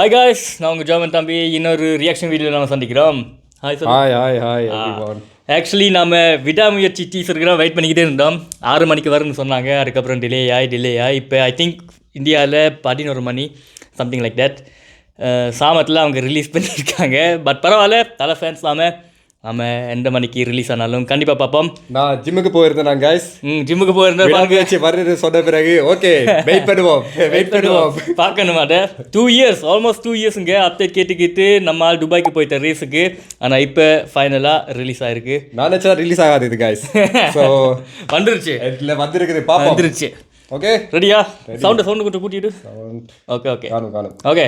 Hi guys, நான் உங்கள் German தம்பி. இன்னொரு ரியாக்ஷன் வீடியோவில் நம்ம சந்திக்கிறோம். Hi hi. ஆக்சுவலி நம்ம விடாமுயற்சி டீசருக்கு தான் வெயிட் பண்ணிக்கிட்டே இருந்தோம். 6 மணிக்கு வரும்னு சொன்னாங்க. அதுக்கப்புறம் டிலே ஆகி இப்போ ஐ திங்க் இந்தியாவில் 11 மணி சம்திங் லைக் தட் சாமத்தில் அவங்க ரிலீஸ் பண்ணியிருக்காங்க. பட் பரவாயில்ல, தலை ஃபேன்ஸ் நம்ம எந்த மணிக்கு ரிலீஸ் ஆனாலும் கண்டிப்பாக பார்ப்போம். நான் ஜிம்முக்கு போயிருந்தேன் guys. ஜிம்முக்கு போயிருந்தேன் வருது சொன்ன பிறகு ஓகே வெயிட் பண்ணுவோம் பார்க்கணும். அதை 2 இயர்ஸ் ஆல்மோஸ்ட் 2 இயர்ஸுங்க அப்டேட் கேட்டுக்கிட்டு நம்ம ஆள் துபாய்க்கு போயிட்ட ரேஸுக்கு. ஆனால் இப்போ ஃபைனலாக ரிலீஸ் ஆயிருக்கு. நான் நினச்சா ரிலீஸ் ஆகாது இது guys. ஸோ வந்துருச்சு, இல்லை வந்துருக்குது பாப்போம். வந்துருச்சு. ஓகே ரெடியா? சவுண்டு கொஞ்சம் கூட்டிட்டு. ஓகே காணும் ஓகே.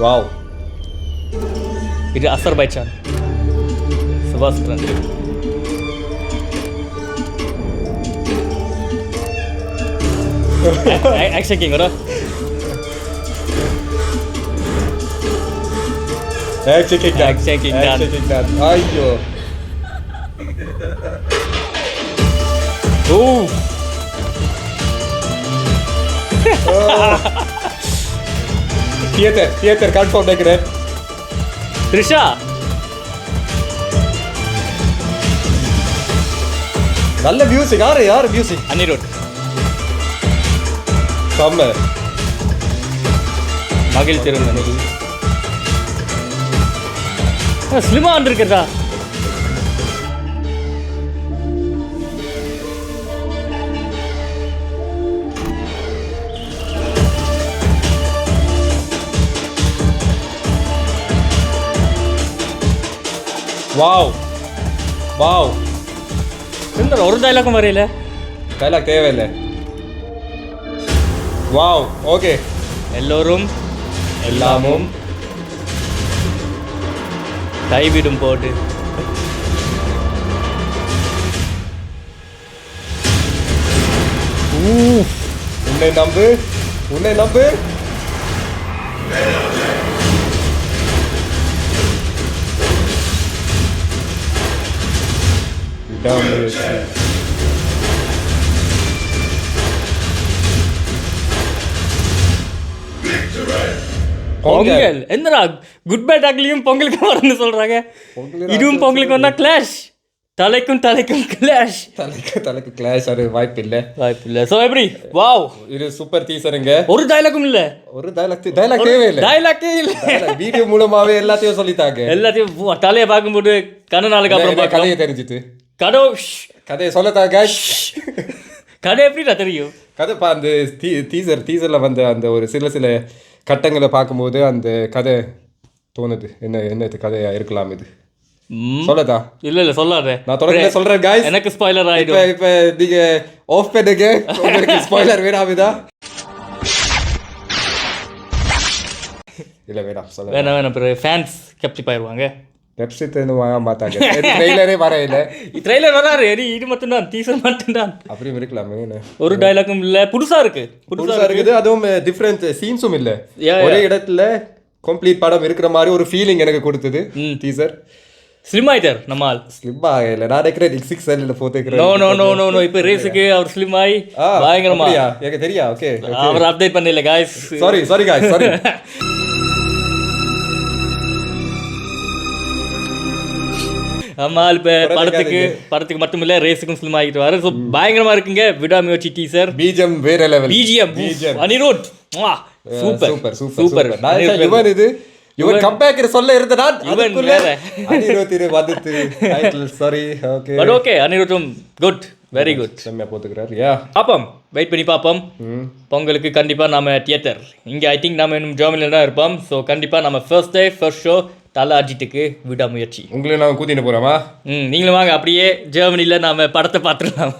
வாவ், இது அசர்பைஜான் செபாஸ்டியன். ஆக்ஷன் கிங் வரா. ஆக்ஷன் கிங் தான். ஐயோ ஓ தியேட்டர் கன்ஃபார்ம் நினைக்கிறேன். த்ரிஷா நல்ல மியூசிக். யார் மியூசிக்? அனிருத். செம்ம. மகிழ் திருநெல்வேலி ஸ்லிமா வந்திருக்கிறதா? வாவ் என்ன ஒரு டைலாக்கும் வரையில? டைலாக் தேவையில்லை. Wow okay. எல்லோரும் எல்லாமும் கைவிடும் போது உன்னை நம்பு. பொங்கல் என்னடா குட் பை டாக்லியும் பொங்கலுக்கு வரணும்னு சொல்றாங்க. இதுவும் பொங்கலுக்கு வந்தா கிளாஷ், தலைக்கும் கிளாஷ். தலைக்கு கிளாஷ். அது வாய்ப்பு இல்லை. சோ எப்படி? வாவ், இது சூப்பர் டீசருங்க. ஒரு டைலாக்கும் இல்ல. ஒரு டைலாக் தேவையில்லை. டைலாக்கே இல்ல. வீடியோ மூலமாவே எல்லாத்தையும் சொல்லிட்டாங்க. எல்லாத்தையும் தலையை பார்க்கும்போது கண்ணனாளுக்கு அப்புறம் கதையை தெரிஞ்சிட்டு கதையை சொல்லத்தாங்க. கதை எப்படிடா தெரியும்? கதை அந்த டீசரில் வந்த அந்த ஒரு சில கட்டங்களை பார்க்கும்போது அந்த கதை தோணுது. என்ன கதையா இருக்கலாம் இது? சொல்லதா? இல்ல சொல்லாத. நான் தொடர்ந்து சொல்றேன் guys. எனக்கு ஸ்பாயிலர் ஆயிடும். இப்ப நீங்க ஆஃப் பண்ணுங்க. உங்களுக்கு ஸ்பாயிலர் வேணாமிதா? இல்ல வேணாம் சொல்ல வேணாம். பிறகு ஃபேன்ஸ் கெப்சி ஆயிருவாங்க. வெப்சைட் வாங்க மாட்டாங்க. ட்ரெய்லரே வரையில. ட்ரெய்லர் வராரு. இது மட்டும்தான், டீசர் மட்டும்தான். அப்படியும் இருக்கலாமே. ஒரு டைலாக்கும் இல்ல. புதுசா இருக்குது. அதுவும் டிஃபரண்ட் சீன்ஸும் இல்ல. ஒரே இடத்துல கம்ப்ளீட் படம் இருக்கிற மாதிரி ஒரு ஃபீலிங் எனக்கு கொடுத்தது டீசர். ஸ்லிம் ஆயிட்டார் நம்மால். ஸ்லிம் ஆகல. நான் நினைக்கிறேன் XXL போட்டுக்கிறேன். நோ இப்போ ரேஸுக்கு அவர் ஸ்லிம் ஆகி பயங்கரமா. எனக்கு தெரியா? ஓகே அவர் அப்டேட் பண்ணல गाइस. Sorry guys sorry. நம்மால் இப்போ படத்துக்கு மட்டும் இல்ல ரேஸுக்கும் ஸ்லிம் ஆகிட்டு வர. ஸோ பயங்கரமா இருக்குங்க விடாமுயற்சி டீசர். பிஜிஎம் வேற லெவல். BGM Anirudh super. இவன் கம்பேக் சொல்ல இருந்தான். அதுக்குள்ள அனிருத் வந்துட்டு title. Sorry. Okay but okay. அனிருத்தும் குட், வெரி குட். செம்மையா போட்டுக்கிறார். பாப்போம், வெயிட் பண்ணி பார்ப்போம். பொங்கலுக்கு கண்டிப்பா நாம தியேட்டர் இங்க ஐ திங்க் நாம இன்னும் ஜெர்மனில தான் இருப்போம். ஸோ கண்டிப்பா நம்ம ஃபர்ஸ்ட் ஷோ தல அஜித்துக்கு விடாமுயற்சி. உங்களையும் நாங்கள் கூட்டிட்டு போறோமா? நீங்களும் வாங்க. அப்படியே ஜெர்மனில நாம படத்தை பார்த்துடலாம்.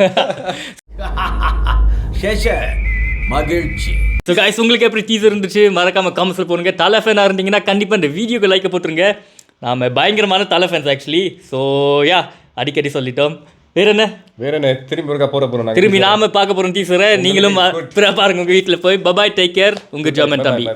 மகிழ்ச்சி. ஸோ गाइस, உங்களுக்கு எப்படி டீசர் இருந்துச்சு மறக்காம கமெண்ட்ஸ்ல போடுங்க. தலை ஃபேனாக இருந்தீங்கன்னா கண்டிப்பாக இந்த வீடியோக்கு லைக் போட்டுருங்க. நாம பயங்கரமான தலை ஃபேன்ஸ் ஆக்சுவலி. ஸோ அடிக்கடி சொல்லிட்டோம். வேற என்ன திரும்பி நாம பார்க்க போறோம் டீசரை. நீங்களும் பாருங்க உங்க வீட்டில் போய். Bye bye, take care. உங்க ஜெர்மன் தம்பி.